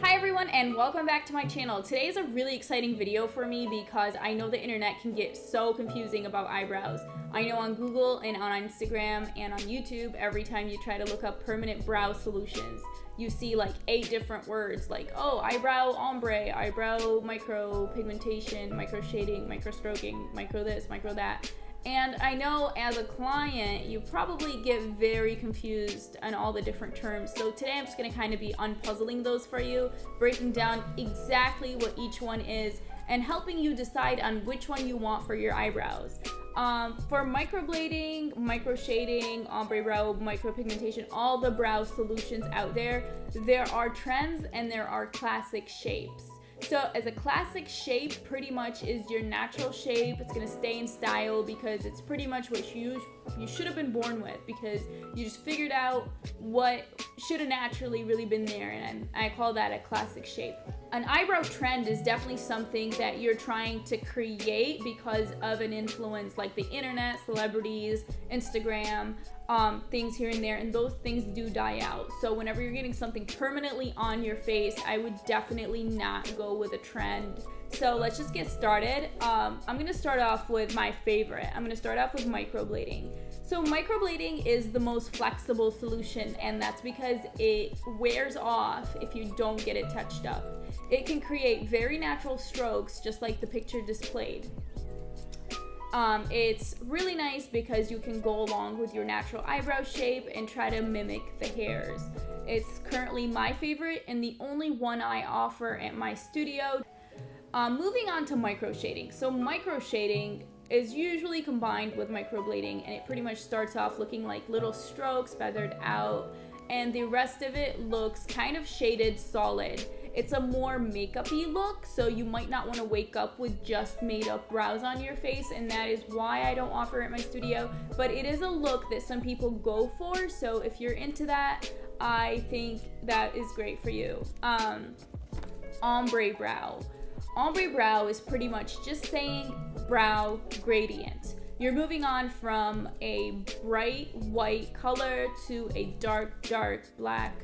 Hi everyone and welcome back to my channel. Today is a really exciting video for me because I know the internet can get so confusing about eyebrows. I know on Google and on Instagram and on YouTube, every time you try to look up permanent brow solutions, you see like 8 different words like, oh, eyebrow ombre, eyebrow micro pigmentation, micro shading, micro stroking, micro this, micro that. And I know as a client, you probably get very confused on all the different terms. So today I'm just gonna kind of be unpuzzling those for you, breaking down exactly what each one is and helping you decide on which one you want for your eyebrows. For microblading, micro shading, ombre brow, micro pigmentation, all the brow solutions out there are trends and there are classic shapes. So as a classic shape pretty much is your natural shape. It's gonna stay in style because it's pretty much what you should have been born with, because you just figured out what should have naturally really been there, and I call that a classic shape. An eyebrow trend is definitely something that you're trying to create because of an influence like the internet, celebrities, Instagram, things here and there, and those things do die out. So whenever you're getting something permanently on your face, I would definitely not go with a trend. So let's just get started. I'm gonna start off with my favorite. I'm gonna start off with microblading. So microblading is the most flexible solution, and that's because it wears off if you don't get it touched up. It can create very natural strokes just like the picture displayed. It's really nice because you can go along with your natural eyebrow shape and try to mimic the hairs. It's currently my favorite and the only one I offer at my studio. Moving on to micro shading. So micro shading is usually combined with microblading, and it pretty much starts off looking like little strokes feathered out, and the rest of it looks kind of shaded solid. It's a more makeup-y look, so you might not want to wake up with just made-up brows on your face, and that is why I don't offer it at my studio. But it is a look that some people go for, so if you're into that, I think that is great for you. Ombre brow. Ombre brow is pretty much just saying brow gradient. You're moving on from a bright white color to a dark black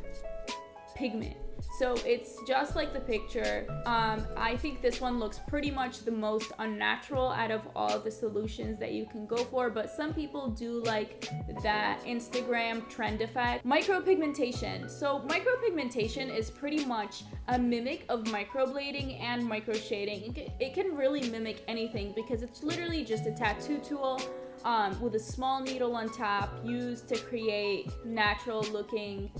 pigment. So it's just like the picture. I think this one looks pretty much the most unnatural out of all the solutions that you can go for, but some people do like that Instagram trend effect. Micropigmentation. So micropigmentation is pretty much a mimic of microblading and micro shading. It can really mimic anything because it's literally just a tattoo tool with a small needle on top used to create natural looking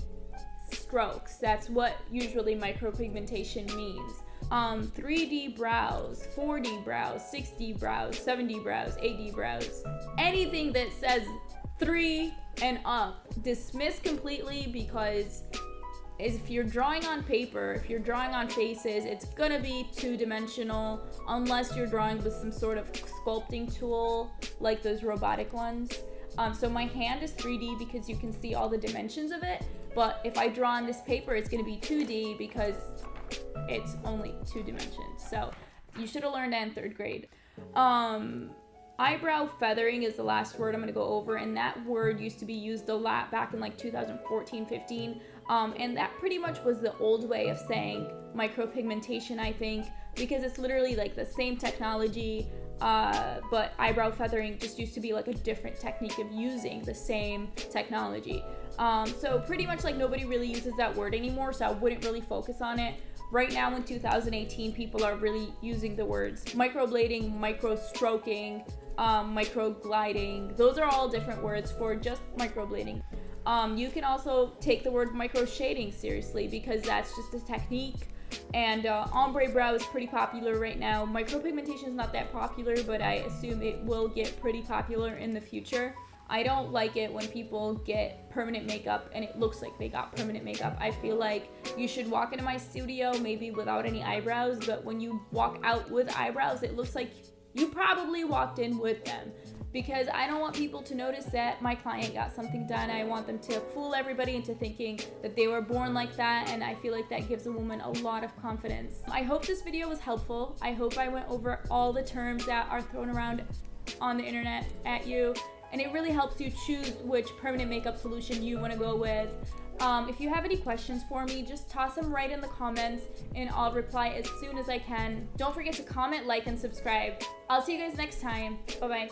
strokes. That's what usually micropigmentation means. 3D brows, 4D brows, 6D brows, 7D brows, 8D brows. Anything that says 3 and up, dismiss completely, because if you're drawing on paper, if you're drawing on faces, it's gonna be two-dimensional unless you're drawing with some sort of sculpting tool like those robotic ones. So my hand is 3D because you can see all the dimensions of it, but if I draw on this paper, it's gonna be 2D because it's only 2 dimensions. So you should have learned that in 3rd grade. Eyebrow feathering is the last word I'm gonna go over, and that word used to be used a lot back in like 2014-15, and that pretty much was the old way of saying micropigmentation, I think, because it's literally like the same technology, but eyebrow feathering just used to be like a different technique of using the same technology. So pretty much like nobody really uses that word anymore, so I wouldn't really focus on it. Right now in 2018, people are really using the words microblading, micro stroking, micro gliding. Those are all different words for just microblading. You can also take the word micro shading seriously because that's just a technique. And ombre brow is pretty popular right now. Micropigmentation is not that popular, but I assume it will get pretty popular in the future. I don't like it when people get permanent makeup and it looks like they got permanent makeup. I feel like you should walk into my studio maybe without any eyebrows, but when you walk out with eyebrows, it looks like you probably walked in with them, because I don't want people to notice that my client got something done. I want them to fool everybody into thinking that they were born like that, and I feel like that gives a woman a lot of confidence. I hope this video was helpful. I hope I went over all the terms that are thrown around on the internet at you, and it really helps you choose which permanent makeup solution you want to go with. If you have any questions for me, just toss them right in the comments and I'll reply as soon as I can. Don't forget to comment, like, and subscribe. I'll see you guys next time. Bye-bye.